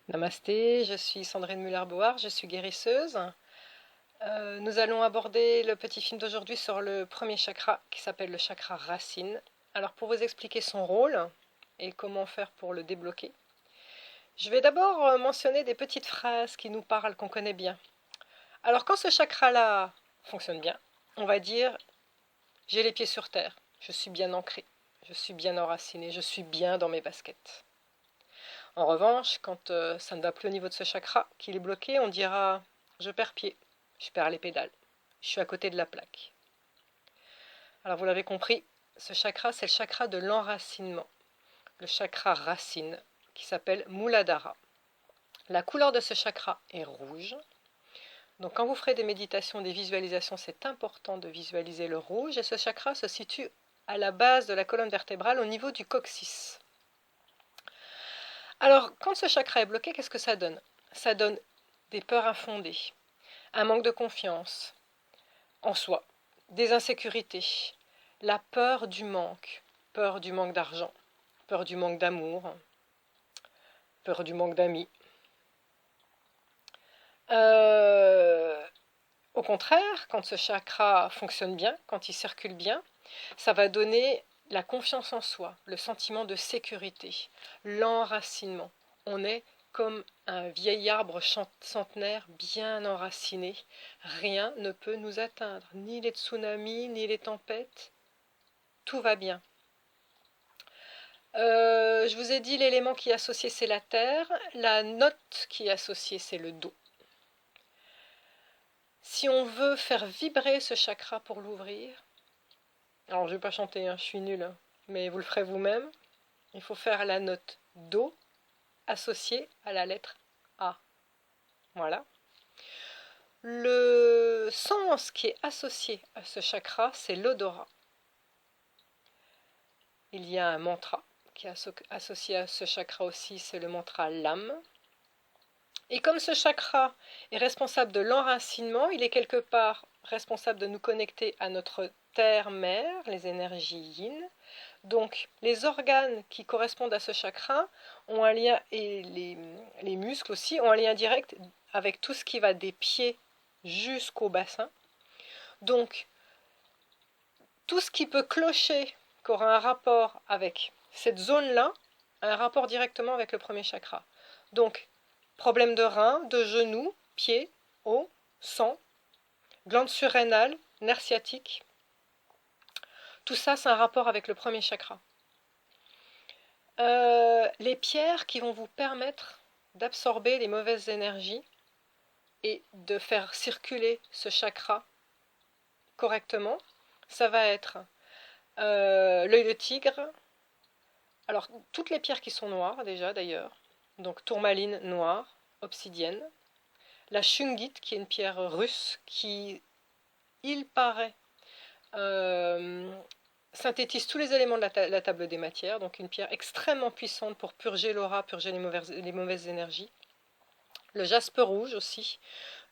Namasté, je suis Sandrine Muller-Board, je suis guérisseuse. Nous allons aborder le petit film d'aujourd'hui sur le premier chakra qui s'appelle le chakra racine. Alors pour vous expliquer son rôle et comment faire pour le débloquer, je vais d'abord mentionner des petites phrases qui nous parlent, qu'on connaît bien. Alors quand ce chakra-là fonctionne bien, on va dire j'ai les pieds sur terre, je suis bien ancré, je suis bien enraciné, je suis bien dans mes baskets. En revanche, quand ça ne va plus au niveau de ce chakra, qu'il est bloqué, on dira je perds pied, je perds les pédales, je suis à côté de la plaque. Alors vous l'avez compris, ce chakra, c'est le chakra de l'enracinement, le chakra racine, qui s'appelle Muladhara. La couleur de ce chakra est rouge. Donc quand vous ferez des méditations, des visualisations, c'est important de visualiser le rouge. Et ce chakra se situe à la base de la colonne vertébrale, au niveau du coccyx. Alors, quand ce chakra est bloqué, qu'est-ce que ça donne? Ça donne des peurs infondées, un manque de confiance en soi, des insécurités, la peur du manque d'argent, peur du manque d'amour, peur du manque d'amis. Au contraire, quand ce chakra fonctionne bien, quand il circule bien, ça va donner la confiance en soi, le sentiment de sécurité, l'enracinement. On est comme un vieil arbre centenaire bien enraciné. Rien ne peut nous atteindre, ni les tsunamis, ni les tempêtes. Tout va bien. Je vous ai dit l'élément qui est associé, c'est la terre. La note qui est associée, c'est le do. Si on veut faire vibrer ce chakra pour l'ouvrir, alors je ne vais pas chanter, je suis nulle, mais vous le ferez vous-même. Il faut faire la note do associée à la lettre A. Voilà. Le sens qui est associé à ce chakra, c'est l'odorat. Il y a un mantra qui est associé à ce chakra aussi, c'est le mantra LAM. Et comme ce chakra est responsable de l'enracinement, il est quelque part responsable de nous connecter à notre terre-mère, les énergies yin. Donc les organes qui correspondent à ce chakra ont un lien, et les muscles aussi, ont un lien direct avec tout ce qui va des pieds jusqu'au bassin. Donc tout ce qui peut clocher, qui aura un rapport avec cette zone-là, a un rapport directement avec le premier chakra. Donc problème de rein, de genoux, pieds, os, sang, glande surrénale, nerf sciatique. Tout ça, c'est un rapport avec le premier chakra. Les pierres qui vont vous permettre d'absorber les mauvaises énergies et de faire circuler ce chakra correctement, ça va être l'œil de tigre. Alors, toutes les pierres qui sont noires déjà d'ailleurs, donc tourmaline noire, obsidienne, la shungite qui est une pierre russe qui, il paraît, synthétise tous les éléments de la table des matières, donc une pierre extrêmement puissante pour purger l'aura, purger les mauvaises énergies. Le jaspe rouge aussi.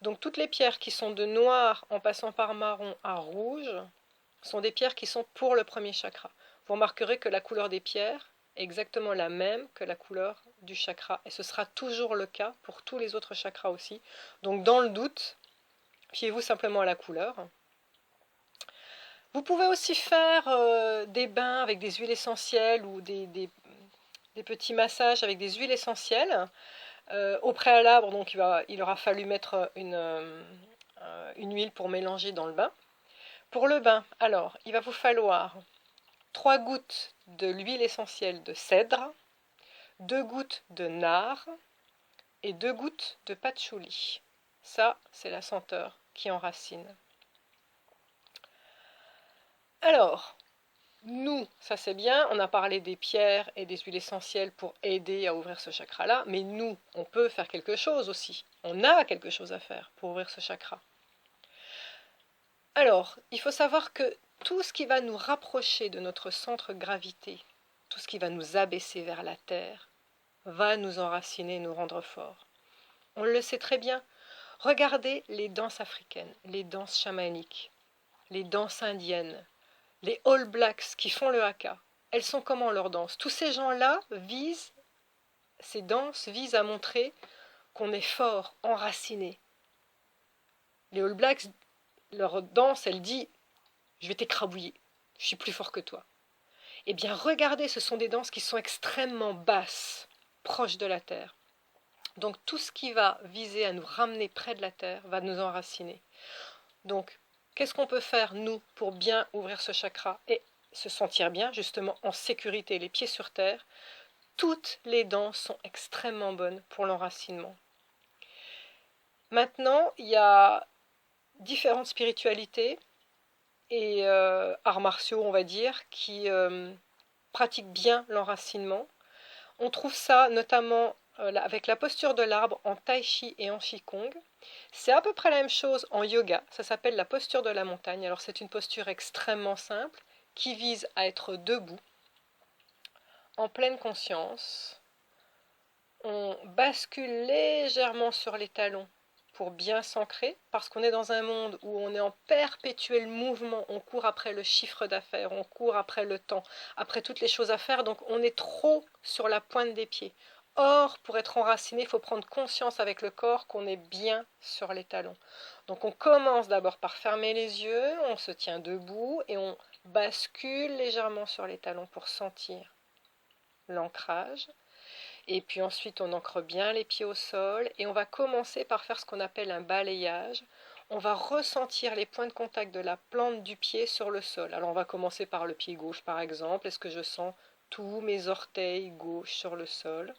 Donc toutes les pierres qui sont de noir en passant par marron à rouge sont des pierres qui sont pour le premier chakra. Vous remarquerez que la couleur des pierres est exactement la même que la couleur du chakra. Et ce sera toujours le cas pour tous les autres chakras aussi. Donc dans le doute, fiez-vous simplement à la couleur. Vous pouvez aussi faire des bains avec des huiles essentielles ou des petits massages avec des huiles essentielles. Au préalable, donc il aura fallu mettre une huile pour mélanger dans le bain. Pour le bain, alors, il va vous falloir 3 gouttes de l'huile essentielle de cèdre, 2 gouttes de nard et 2 gouttes de patchouli. Ça, c'est la senteur qui enracine. Alors, nous, ça c'est bien, on a parlé des pierres et des huiles essentielles pour aider à ouvrir ce chakra-là, mais nous, on peut faire quelque chose aussi. On a quelque chose à faire pour ouvrir ce chakra. Alors, il faut savoir que tout ce qui va nous rapprocher de notre centre gravité, tout ce qui va nous abaisser vers la terre, va nous enraciner, nous rendre forts. On le sait très bien. Regardez les danses africaines, les danses chamaniques, les danses indiennes, les All Blacks qui font le haka. Elles sont comment leurs danses? Tous ces gens-là visent ces danses visent à montrer qu'on est fort, enraciné. Les All Blacks, leur danse, elle dit « je vais t'écrabouiller, je suis plus fort que toi ». Eh bien, regardez, ce sont des danses qui sont extrêmement basses, proches de la terre. Donc tout ce qui va viser à nous ramener près de la terre va nous enraciner. Donc, qu'est-ce qu'on peut faire, nous, pour bien ouvrir ce chakra et se sentir bien, justement, en sécurité, les pieds sur terre? Toutes les danses sont extrêmement bonnes pour l'enracinement. Maintenant, il y a différentes spiritualités et arts martiaux, on va dire, qui pratiquent bien l'enracinement. On trouve ça notamment avec la posture de l'arbre en tai chi et en qigong. C'est à peu près la même chose en yoga, ça s'appelle la posture de la montagne. Alors c'est une posture extrêmement simple qui vise à être debout, en pleine conscience. On bascule légèrement sur les talons pour bien s'ancrer, parce qu'on est dans un monde où on est en perpétuel mouvement, on court après le chiffre d'affaires, on court après le temps, après toutes les choses à faire, donc on est trop sur la pointe des pieds. Or, pour être enraciné, il faut prendre conscience avec le corps qu'on est bien sur les talons. Donc on commence d'abord par fermer les yeux, on se tient debout et on bascule légèrement sur les talons pour sentir l'ancrage. Et puis ensuite, on ancre bien les pieds au sol et on va commencer par faire ce qu'on appelle un balayage. On va ressentir les points de contact de la plante du pied sur le sol. Alors on va commencer par le pied gauche par exemple. Est-ce que je sens tous mes orteils gauche sur le sol?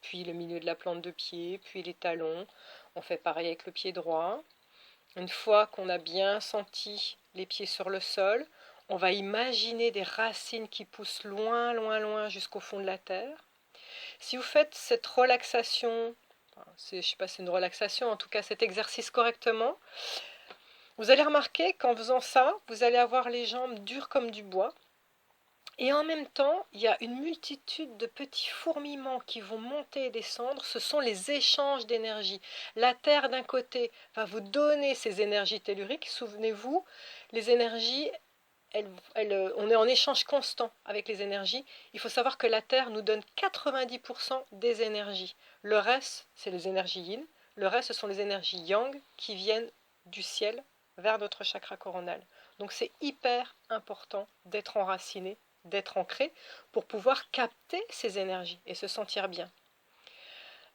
Puis le milieu de la plante de pied, puis les talons. On fait pareil avec le pied droit. Une fois qu'on a bien senti les pieds sur le sol, on va imaginer des racines qui poussent loin, loin, loin jusqu'au fond de la terre. Si vous faites cette relaxation, je ne sais pas si c'est une relaxation, en tout cas cet exercice correctement, vous allez remarquer qu'en faisant ça, vous allez avoir les jambes dures comme du bois. Et en même temps, il y a une multitude de petits fourmillements qui vont monter et descendre. Ce sont les échanges d'énergie. La Terre, d'un côté, va vous donner ces énergies telluriques. Souvenez-vous, les énergies, on est en échange constant avec les énergies. Il faut savoir que la Terre nous donne 90% des énergies. Le reste, c'est les énergies yin. Le reste, ce sont les énergies yang qui viennent du ciel vers notre chakra coronal. Donc c'est hyper important d'être enraciné, d'être ancré pour pouvoir capter ces énergies et se sentir bien.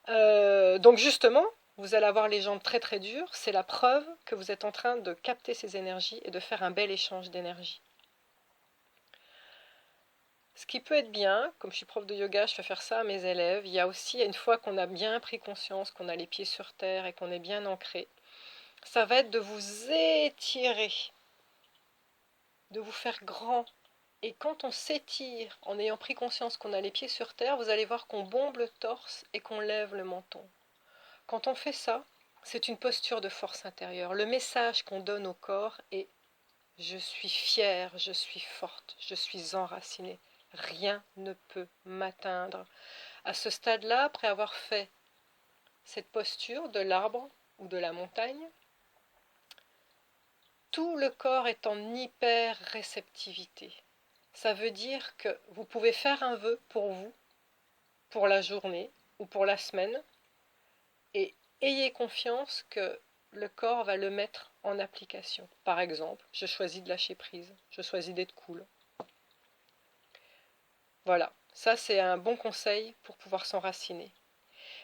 Donc justement, vous allez avoir les jambes très très dures, c'est la preuve que vous êtes en train de capter ces énergies et de faire un bel échange d'énergie. Ce qui peut être bien, comme je suis prof de yoga, je fais faire ça à mes élèves, il y a aussi, une fois qu'on a bien pris conscience, qu'on a les pieds sur terre et qu'on est bien ancré, ça va être de vous étirer, de vous faire grand. Et quand on s'étire en ayant pris conscience qu'on a les pieds sur terre, vous allez voir qu'on bombe le torse et qu'on lève le menton. Quand on fait ça, c'est une posture de force intérieure. Le message qu'on donne au corps est « je suis fière, je suis forte, je suis enracinée, rien ne peut m'atteindre ». À ce stade-là, après avoir fait cette posture de l'arbre ou de la montagne, tout le corps est en hyper-réceptivité. Ça veut dire que vous pouvez faire un vœu pour vous, pour la journée ou pour la semaine, et ayez confiance que le corps va le mettre en application. Par exemple, je choisis de lâcher prise, je choisis d'être cool. Voilà, ça c'est un bon conseil pour pouvoir s'enraciner.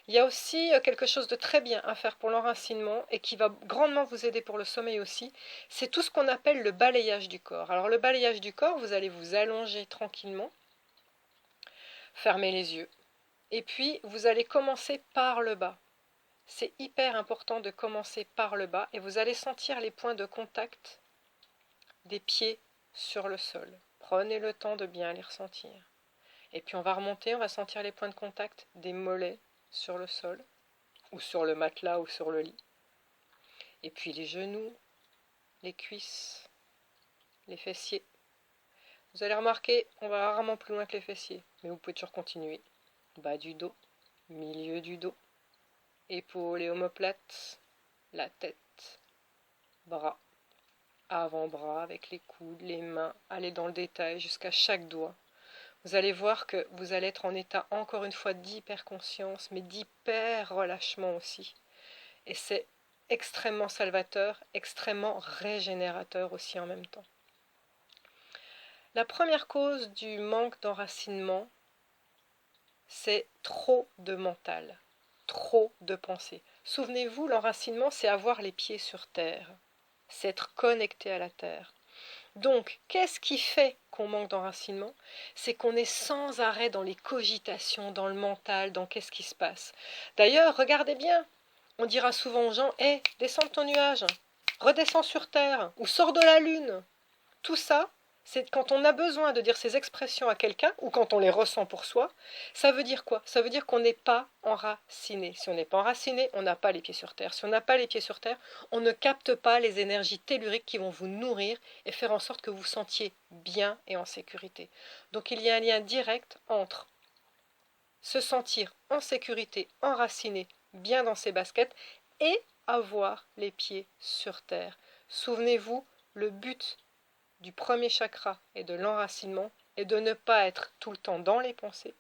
Il y a aussi quelque chose de très bien à faire pour l'enracinement et qui va grandement vous aider pour le sommeil aussi, c'est tout ce qu'on appelle le balayage du corps. Alors le balayage du corps, vous allez vous allonger tranquillement, fermer les yeux, et puis vous allez commencer par le bas. C'est hyper important de commencer par le bas et vous allez sentir les points de contact des pieds sur le sol. Prenez le temps de bien les ressentir. Et puis on va remonter, on va sentir les points de contact des mollets sur le sol, ou sur le matelas ou sur le lit. Et puis les genoux, les cuisses, les fessiers. Vous allez remarquer, on va rarement plus loin que les fessiers, mais vous pouvez toujours continuer. Bas du dos, milieu du dos, épaules et omoplates, la tête, bras, avant-bras avec les coudes, les mains, allez dans le détail jusqu'à chaque doigt vous allez voir que vous allez être en état encore une fois d'hyper-conscience, mais d'hyper-relâchement aussi. Et c'est extrêmement salvateur, extrêmement régénérateur aussi en même temps. La première cause du manque d'enracinement, c'est trop de mental, trop de pensée. Souvenez-vous, l'enracinement, c'est avoir les pieds sur terre, c'est être connecté à la terre. Donc, qu'est-ce qui fait qu'on manque d'enracinement? C'est qu'on est sans arrêt dans les cogitations, dans le mental, dans qu'est-ce qui se passe. D'ailleurs, regardez bien, on dira souvent aux gens, hé, descends de ton nuage, redescends sur terre, ou sors de la lune. Tout ça, c'est quand on a besoin de dire ces expressions à quelqu'un, ou quand on les ressent pour soi, ça veut dire quoi? Ça veut dire qu'on n'est pas enraciné. Si on n'est pas enraciné, on n'a pas les pieds sur terre. Si on n'a pas les pieds sur terre, on ne capte pas les énergies telluriques qui vont vous nourrir et faire en sorte que vous vous sentiez bien et en sécurité. Donc il y a un lien direct entre se sentir en sécurité, enraciné, bien dans ses baskets, et avoir les pieds sur terre. Souvenez-vous, le but du premier chakra et de l'enracinement est de ne pas être tout le temps dans les pensées,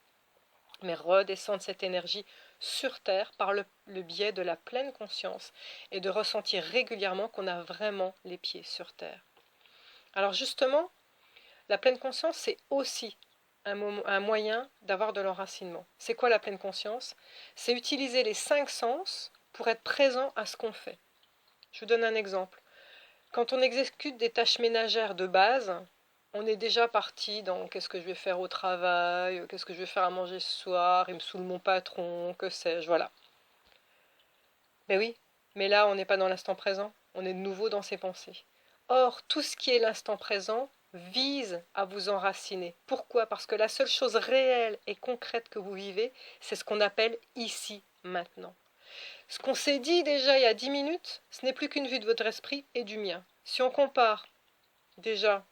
mais redescendre cette énergie sur terre par le biais de la pleine conscience et de ressentir régulièrement qu'on a vraiment les pieds sur terre. Alors justement, la pleine conscience, c'est aussi un moyen d'avoir de l'enracinement. C'est quoi la pleine conscience? C'est utiliser les 5 sens pour être présent à ce qu'on fait. Je vous donne un exemple. Quand on exécute des tâches ménagères de base, on est déjà parti dans qu'est-ce que je vais faire au travail, qu'est-ce que je vais faire à manger ce soir, il me saoule mon patron, que sais-je, voilà. Mais oui, mais là on n'est pas dans l'instant présent, on est de nouveau dans ses pensées. Or, tout ce qui est l'instant présent vise à vous enraciner. Pourquoi? Parce que la seule chose réelle et concrète que vous vivez, c'est ce qu'on appelle ici, maintenant. Ce qu'on s'est dit déjà il y a 10 minutes, ce n'est plus qu'une vue de votre esprit et du mien. Si on compare déjà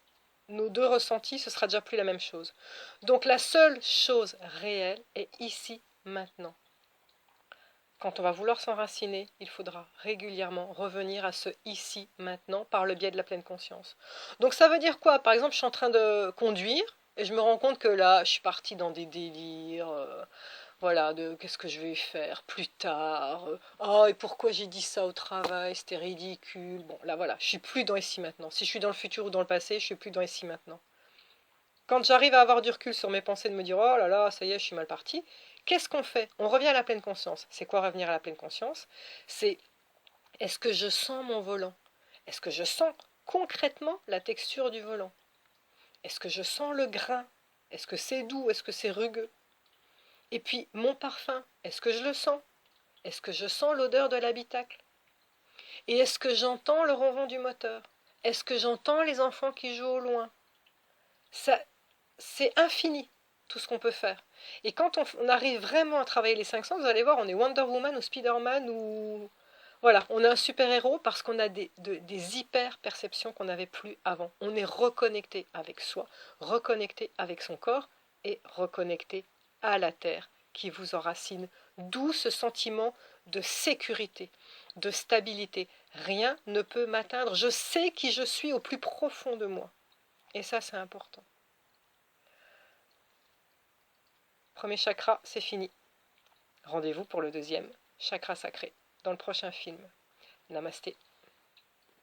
nos deux ressentis, ce sera déjà plus la même chose. Donc la seule chose réelle est ici, maintenant. Quand on va vouloir s'enraciner, il faudra régulièrement revenir à ce ici, maintenant, par le biais de la pleine conscience. Donc ça veut dire quoi? Par exemple, je suis en train de conduire, et je me rends compte que là, je suis partie dans des délires, voilà, de qu'est-ce que je vais faire plus tard, oh, et pourquoi j'ai dit ça au travail, c'était ridicule. Bon, là voilà, je suis plus dans ici maintenant. Si je suis dans le futur ou dans le passé, je suis plus dans ici maintenant. Quand j'arrive à avoir du recul sur mes pensées, de me dire oh là là, ça y est, je suis mal parti, qu'est-ce qu'on fait? On revient à la pleine conscience. C'est quoi revenir à la pleine conscience? C'est est-ce que je sens mon volant? Est-ce que je sens concrètement la texture du volant? Est-ce que je sens le grain? Est-ce que c'est doux? Est-ce que c'est rugueux? Et puis mon parfum, est-ce que je le sens? Est-ce que je sens l'odeur de l'habitacle? Et est-ce que j'entends le ronron du moteur? Est-ce que j'entends les enfants qui jouent au loin? Ça, c'est infini tout ce qu'on peut faire. Et quand on arrive vraiment à travailler les 5 sens, vous allez voir, on est Wonder Woman ou Spider-Man ou... Voilà, on est un super-héros parce qu'on a des hyper-perceptions qu'on n'avait plus avant. On est reconnecté avec soi, reconnecté avec son corps et reconnecté à la terre qui vous enracine. D'où ce sentiment de sécurité, de stabilité. Rien ne peut m'atteindre. Je sais qui je suis au plus profond de moi. Et ça, c'est important. Premier chakra, c'est fini. Rendez-vous pour le deuxième, chakra sacré, dans le prochain film. Namasté.